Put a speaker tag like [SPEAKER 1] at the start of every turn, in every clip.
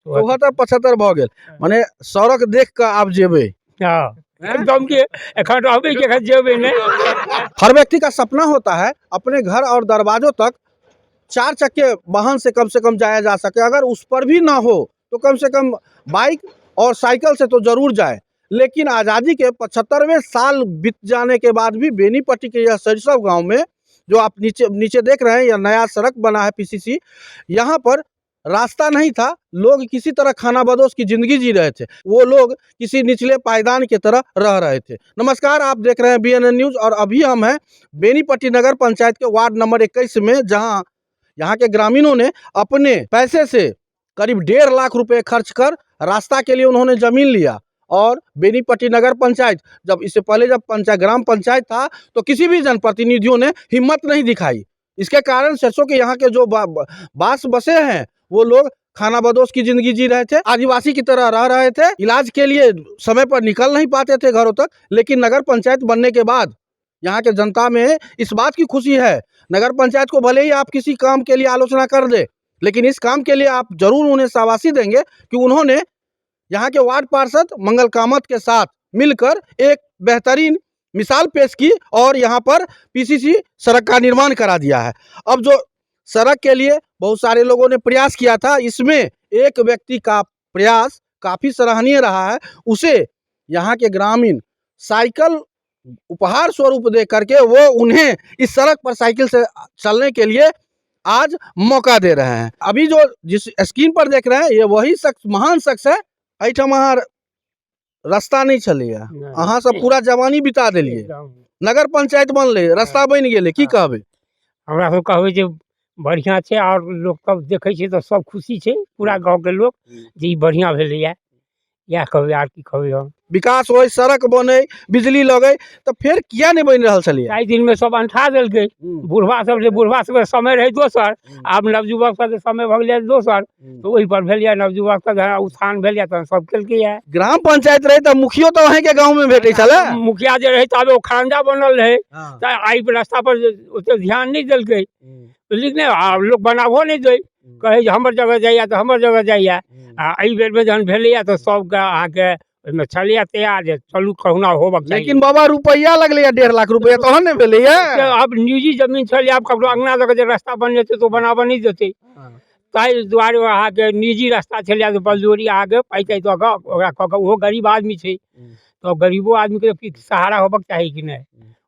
[SPEAKER 1] 74 75 भ गेल माने सड़क देख के आप जेबे।
[SPEAKER 2] एकदम के एखन रहबे के एखन जेबे ने।
[SPEAKER 1] हर व्यक्ति का सपना होता है अपने घर और दरवाजों तक 4 चक्के वाहन से कम जाया जा सके। अगर उस पर भी ना हो तो कम से कम बाइक और साइकिल से तो जरूर जाए। लेकिन आज़ादी के 75वें साल बीत जाने के बाद भी बेनीपट्टी के यह सरसव गांव में जो आप नीचे देख रहे हैं, यह नया सड़क बना है पीसीसी, यहाँ पर रास्ता नहीं था। लोग किसी तरह खाना बदोश की जिंदगी जी रहे थे। वो लोग किसी निचले पायदान की तरह रह रहे थे। नमस्कार, आप देख रहे हैं BNN न्यूज और अभी हम हैं बेनीपट्टी नगर पंचायत के वार्ड नंबर 21 में, जहां यहाँ के ग्रामीणों ने अपने पैसे से करीब 1.5 लाख रुपए खर्च कर रास्ता के लिए उन्होंने जमीन लिया। और बेनीपट्टी नगर पंचायत, जब इससे पहले जब ग्राम पंचायत था तो किसी भी जनप्रतिनिधियों ने हिम्मत नहीं दिखाई। इसके कारण सरसों के यहाँ के जो बास बसे हैं वो लोग खाना बदोश की जिंदगी जी रहे थे, आदिवासी की तरह रह रहे थे, इलाज के लिए समय पर निकल नहीं पाते थे घरों तक। लेकिन नगर पंचायत बनने के बाद यहाँ के जनता में इस बात की खुशी है, नगर पंचायत को भले ही आप किसी काम के लिए आलोचना कर दे, लेकिन इस काम के लिए आप जरूर उन्हें शाबाशी देंगे कि उन्होंने यहाँ के वार्ड पार्षद मंगल कामत के साथ मिलकर एक बेहतरीन मिसाल पेश की और यहाँ पर पीसीसी सड़क का निर्माण करा दिया है। अब जो सड़क के लिए बहुत सारे लोगों ने प्रयास किया था, इसमें एक व्यक्ति का प्रयास काफ़ी सराहनीय रहा है। उसे यहाँ के ग्रामीण साइकिल उपहार स्वरूप दे करके वो उन्हें इस सड़क पर साइकिल से चलने के लिए आज मौका दे रहे हैं। अभी जो जिस स्क्रीन पर देख रहे हैं ये वही शख्स, महान शख्स है। एठम अहाँ रास्ता नहीं चलिए, अहाँ सब पूरा जवानी बिता दिलिए, नगर पंचायत बनले, रास्ता बन गेले, की कहबे?
[SPEAKER 2] हमरा सब कहबे जे बढ़िया छै और लोग सब देखे छै तो सब खुशी छै, पूरा गांव के लोग जे ई बढ़िया भेलैया, या कहबे आर की कहबे। हम
[SPEAKER 1] विकास होय, सड़क बने, बिजली लगे, तो फिर किया नहीं बन रहा छलिए?
[SPEAKER 2] 2 दिन में सब अंठा देलकै। बुढ़वा सब समय रहे दोसर, आब नवयुवक सब समय भ गेलै दोसर, तो ओहि पर भेलिया नवयुवक सब उत्थान भेलिया त सब केलकै है।
[SPEAKER 1] ग्राम पंचायत रहे त मुखियो तो अहीं के गांव में भेटै छले।
[SPEAKER 2] मुखिया जे रहे तबे ओ खरंजा बनल रहे, त आई रास्ता पर ओते ध्यान नहीं देलकै, लेकिन आब लोग बनाबो नहीं दे, कहे जे हमर जगह जाइया तो हमर जगह जाइया। आ एहि बेर में जहन भेलैया तो सबके आके ओहिमे छलिया तैयार जे चलू कहुना होबक चाहिए।
[SPEAKER 1] लेकिन बाबा रुपया लगले 1.5 लाख रुपया तहन ने भेलैया।
[SPEAKER 2] अब निजी जमीन छलिया, अब ककरो अंगना लग जे रास्ता बनेतै तो बनाबऽ नहीं देतै, ताहि दुआरे अहाँके निजी रास्ता छलिया तो बलजोरी अहाँके पैतै दऽ कऽ ओकरा कऽ कऽ, ओहो गरीब आदमी छै तो गरीबो आदमी के सहारा होबक चाही कि नहीं,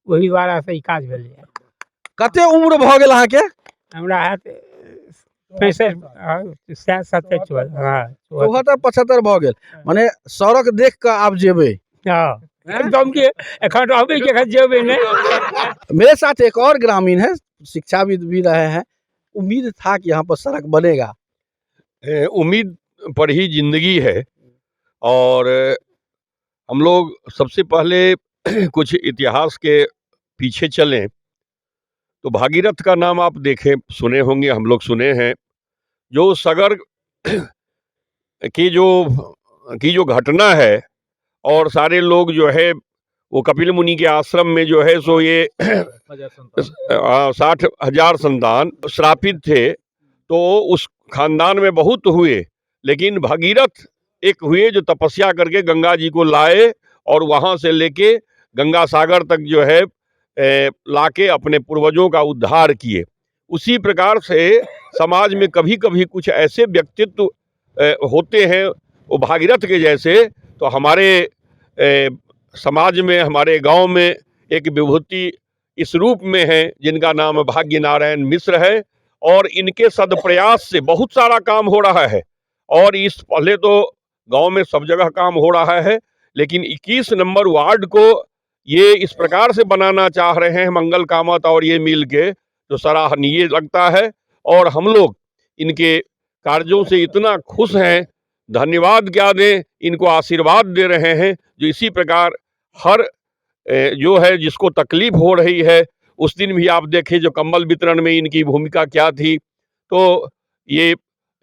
[SPEAKER 2] ओहि दुआरे से ई काज भेलैया।
[SPEAKER 1] कते उम्र भ गेल अहाँ के?
[SPEAKER 2] हमरा हैत 65 74
[SPEAKER 1] 74 75 भ गेल माने सड़क देख के आप जेबे।
[SPEAKER 2] एकदम के एखन रहबे के एखन जेबे ने।
[SPEAKER 1] मेरे साथ एक और ग्रामीण है, शिक्षाविद भी रहे हैं। उम्मीद था कि यहाँ पर सड़क बनेगा।
[SPEAKER 3] उम्मीद पर ही जिंदगी है। और हम लोग सबसे पहले कुछ इतिहास के पीछे चलें तो भागीरथ का नाम आप देखें, सुने होंगे, हम लोग सुने हैं। जो सगर की जो घटना है, और सारे लोग जो है वो कपिल मुनि के आश्रम में जो है सो ये 60,000 संतान श्रापित थे, तो उस खानदान में बहुत हुए, लेकिन भगीरथ एक हुए जो तपस्या करके गंगा जी को लाए और वहाँ से लेके गंगा सागर तक जो है लाके अपने पूर्वजों का उद्धार किए। उसी प्रकार से समाज में कभी कभी कुछ ऐसे व्यक्तित्व होते हैं वो भागीरथ के जैसे, तो हमारे समाज में, हमारे गांव में एक विभूति इस रूप में है जिनका नाम भाग्य नारायण मिश्र है। और इनके सदप्रयास से बहुत सारा काम हो रहा है। और इस पहले तो गांव में सब जगह काम हो रहा है, लेकिन 21 नंबर वार्ड को ये इस प्रकार से बनाना चाह रहे हैं मंगल कामत और ये मिल के, तो सराहनीय लगता है। और हम लोग इनके कार्यों से इतना खुश हैं, धन्यवाद क्या दें, इनको आशीर्वाद दे रहे हैं। जो इसी प्रकार हर जो है जिसको तकलीफ हो रही है, उस दिन भी आप देखें जो कंबल वितरण में इनकी भूमिका क्या थी, तो ये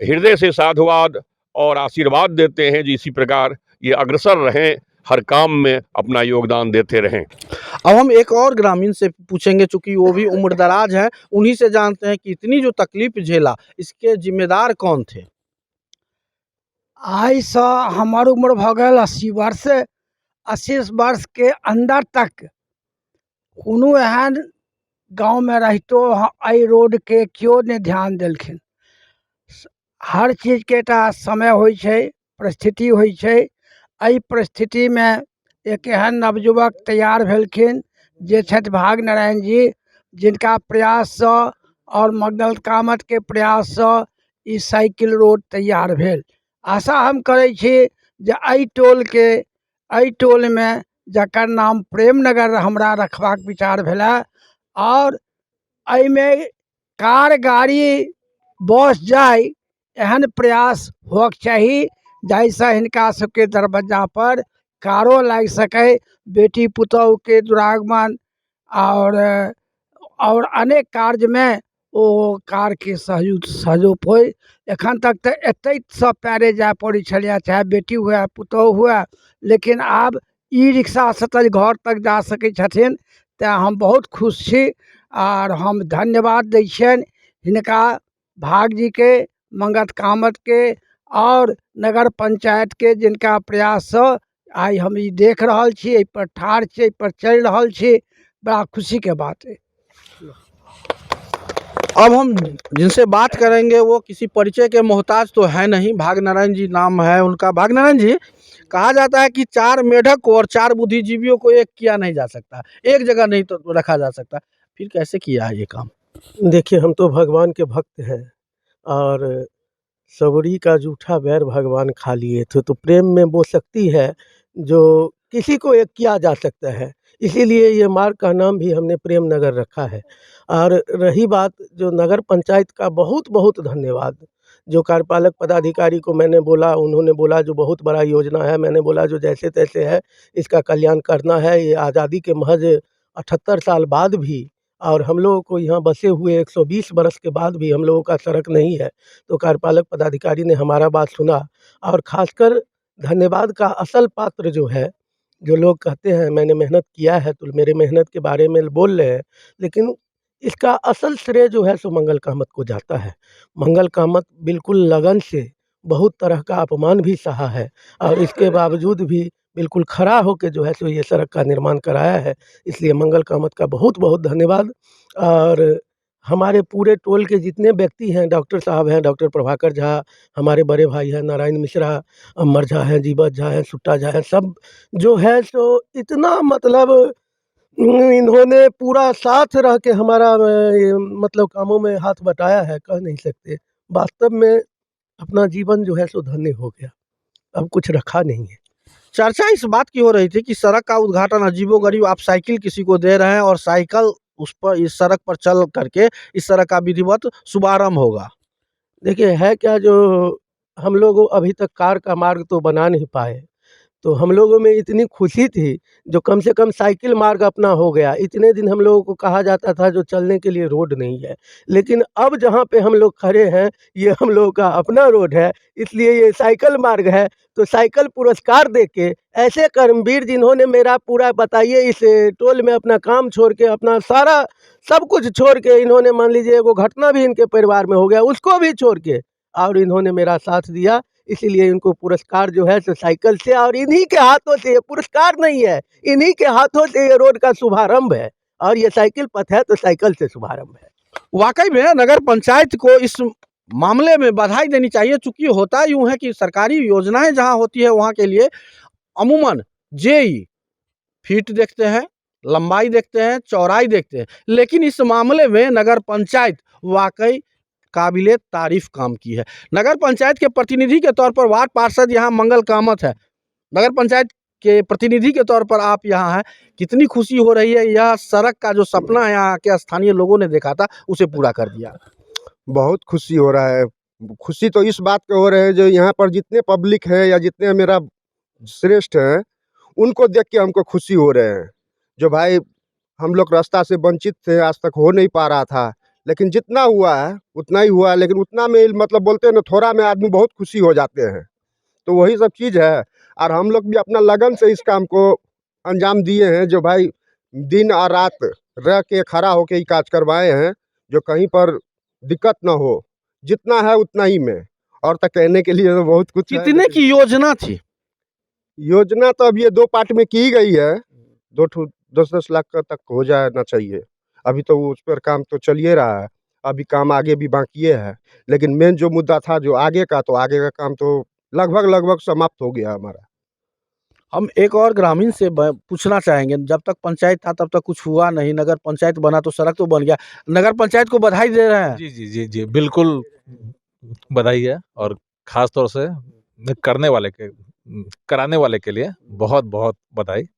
[SPEAKER 3] हृदय से साधुवाद और आशीर्वाद देते हैं। जो इसी प्रकार ये अग्रसर रहें, हर काम में अपना योगदान देते रहें।
[SPEAKER 1] अब हम एक और ग्रामीण से पूछेंगे, चूंकि वो भी उम्रदराज हैं, उन्हीं से जानते हैं कि इतनी जो तकलीफ झेला, इसके जिम्मेदार कौन थे?
[SPEAKER 4] आइ से हमर उम्र भऽ गेल 80 वर्ष। 80 वर्ष के अंदर तक कोनो एहन गाँव में रहितो एहि रोड के क्यों नहीं ध्यान देलखिन। हर चीज के एकटा समय होइ छै, परिस्थिति होइ छै। एहि परिस्थिति में एक एहन नवयुवक तैयार भेलखिन जे छथि भाग नारायण जी, जिनका प्रयास से और मंगल कामत के प्रयास से ई साइकिल रोड तैयार भेल। आशा हम करै छी जे एहि टोल में जकर नाम प्रेमनगर हमरा रखबाक विचार भेला, और एहिमे कार गाड़ी बस जाय एहन प्रयास होक चाही जाहिसँ हिनका सबके दरबज्जा पर कारो लागि सकै, बेटी पुतोहु के दुरागमन और अनेक कार्य में ओ कार के सहयोग होय। एखन तक तऽ एतै सँ पैरे जाय पड़ै छलैया, चाहे बेटी हुए पुतोहु हुए, लेकिन आब ई रिक्शा से तऽ घर तक जा सकै छथिन। तैं हम बहुत खुश छी और हम धन्यवाद दै छियनि हिनका भाग जी के, मंगत कामत के और नगर पंचायत के, जिनका प्रयास से आई हम ई देख रहल छी, एहि पर ठाढ़ छी, एहि पर चल रहल छी। बड़ा खुशी के बात है।
[SPEAKER 1] अब हम जिनसे बात करेंगे वो किसी परिचय के मोहताज तो है नहीं, भाग नारायण जी नाम है उनका। भाग नारायण जी, कहा जाता है कि 4 मेढक को और 4 बुद्धिजीवियों को एक किया नहीं जा सकता, एक जगह नहीं तो रखा जा सकता, फिर कैसे किया है ये काम?
[SPEAKER 5] देखिए, हम तो भगवान के भक्त हैं और सबरी का जूठा बैर भगवान खा लिए थे, तो प्रेम में वो शक्ति है जो किसी को एक किया जा सकता है। इसीलिए ये मार्ग का नाम भी हमने प्रेम नगर रखा है। और रही बात जो नगर पंचायत का, बहुत बहुत धन्यवाद। जो कार्यपालक पदाधिकारी को मैंने बोला, उन्होंने बोला जो बहुत बड़ा योजना है, मैंने बोला जो जैसे तैसे है इसका कल्याण करना है। ये आज़ादी के महज 78 साल बाद भी, और हम लोगों को यहाँ बसे हुए 120 बरस के बाद भी हम लोगों का सड़क नहीं है। तो कार्यपालक पदाधिकारी ने हमारा बात सुना, और ख़ासकर धन्यवाद का असल पात्र जो है, जो लोग कहते हैं मैंने मेहनत किया है तो मेरे मेहनत के बारे में बोल रहे हैं, लेकिन इसका असल श्रेय जो है सो मंगल कामत को जाता है। मंगल कामत बिल्कुल लगन से बहुत तरह का अपमान भी सहा है, और इसके बावजूद भी बिल्कुल खड़ा होकर जो है सो ये सड़क का निर्माण कराया है। इसलिए मंगल कामत का बहुत बहुत धन्यवाद। और हमारे पूरे टोल के जितने व्यक्ति हैं, डॉक्टर साहब हैं, डॉक्टर प्रभाकर झा, हमारे बड़े भाई हैं नारायण मिश्रा, अमर झा हैं, जीवत झा हैं, सुट्टा झा हैं, सब जो है सो इतना मतलब इन्होंने पूरा साथ रह के हमारा ये मतलब कामों में हाथ बटाया है, कह नहीं सकते। वास्तव में अपना जीवन जो है सो धन्य हो गया, अब कुछ रखा नहीं है।
[SPEAKER 1] चर्चा इस बात की हो रही थी कि सड़क का उद्घाटन अजीबोगरीब, आप साइकिल किसी को दे रहे हैं और साइकिल उस पर, इस सड़क पर चल करके इस सड़क का विधिवत शुभारंभ होगा।
[SPEAKER 5] देखिए, है क्या, जो हम लोग अभी तक कार का मार्ग तो बना नहीं पाए, तो हम लोगों में इतनी खुशी थी जो कम से कम साइकिल मार्ग अपना हो गया। इतने दिन हम लोगों को कहा जाता था जो चलने के लिए रोड नहीं है, लेकिन अब जहाँ पे हम लोग खड़े हैं ये हम लोगों का अपना रोड है, इसलिए ये साइकिल मार्ग है। तो साइकिल पुरस्कार दे के ऐसे कर्मवीर जिन्होंने मेरा पूरा, बताइए, इस टोल में अपना काम छोड़ के, अपना सारा सब कुछ छोड़ के, इन्होंने मान लीजिए वो घटना भी इनके परिवार में हो गया उसको भी छोड़ के, और इन्होंने मेरा साथ दिया। इसीलिए इनको पुरस्कार जो है सो साइकिल से, और इन्हीं के हाथों से, ये पुरस्कार नहीं है, इन्हीं के हाथों से ये रोड का शुभारंभ है, और ये साइकिल पथ है तो साइकिल से शुभारंभ है।
[SPEAKER 1] वाकई में नगर पंचायत को इस मामले में बधाई देनी चाहिए, चूंकि होता यूं है कि सरकारी योजनाएं जहां होती है वहां के लिए अमूमन जेई फीट देखते हैं, लंबाई देखते हैं, चौड़ाई देखते हैं, लेकिन इस मामले में नगर पंचायत वाकई काबिले तारीफ काम की है। नगर पंचायत के प्रतिनिधि के तौर पर वार्ड पार्षद यहाँ मंगल कामत है, नगर पंचायत के प्रतिनिधि के तौर पर आप यहाँ हैं, कितनी खुशी हो रही है? यह सड़क का जो सपना है यहाँ के स्थानीय लोगों ने देखा था उसे पूरा कर दिया।
[SPEAKER 6] बहुत खुशी हो रहा है। खुशी तो इस बात के हो रहे हैं जो यहाँ पर जितने पब्लिक है या जितने मेरा श्रेष्ठ हैं उनको देख के हमको खुशी हो रहे हैं। जो भाई हम लोग रास्ता से वंचित थे, आज तक हो नहीं पा रहा था, लेकिन जितना हुआ है उतना ही हुआ है, लेकिन उतना में मतलब बोलते हैं ना, थोड़ा में आदमी बहुत खुशी हो जाते हैं। तो वही सब चीज़ है, और हम लोग भी अपना लगन से इस काम को अंजाम दिए हैं। जो भाई दिन और रात रह के खड़ा होके ये काज करवाए हैं, जो कहीं पर दिक्कत ना हो, जितना है उतना ही में। और तो कहने के लिए तो बहुत कुछ है,
[SPEAKER 1] कितने की योजना थी?
[SPEAKER 6] योजना तो अब ये 2 पार्ट में की गई है। 10-10 लाख का तक हो जाना चाहिए। अभी तो उस पर काम तो चल ही रहा है, अभी काम आगे भी बाकी है। लेकिन मेन जो मुद्दा था जो आगे का, तो आगे का काम तो लगभग समाप्त हो गया हमारा।
[SPEAKER 1] हम एक और ग्रामीण से पूछना चाहेंगे, जब तक पंचायत था तब तक कुछ हुआ नहीं, नगर पंचायत बना तो सड़क तो बन गया। नगर पंचायत को बधाई दे रहे हैं।
[SPEAKER 7] जी जी जी जी बिल्कुल बधाई है, और खास तौर से कराने वाले के लिए बहुत बहुत बधाई।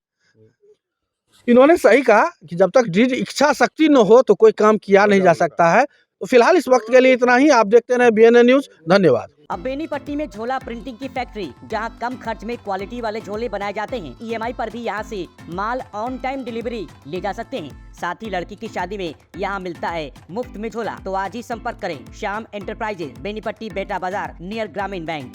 [SPEAKER 1] इन्होंने सही कहा कि जब तक दृढ़ इच्छा शक्ति न हो तो कोई काम किया नहीं जा सकता है। तो फिलहाल इस वक्त के लिए इतना ही। आप देखते रहे BNN न्यूज। धन्यवाद।
[SPEAKER 8] अब बेनीपट्टी में झोला प्रिंटिंग की फैक्ट्री, जहां कम खर्च में क्वालिटी वाले झोले बनाए जाते हैं। EMI पर भी यहां से माल ऑन टाइम डिलीवरी ले जा सकते हैं। साथ ही लड़की की शादी में यहां मिलता है मुफ्त में झोला। तो आज ही संपर्क करें श्याम एंटरप्राइजेज, बेनीपट्टी, बेटा बाजार, नियर ग्रामीण बैंक।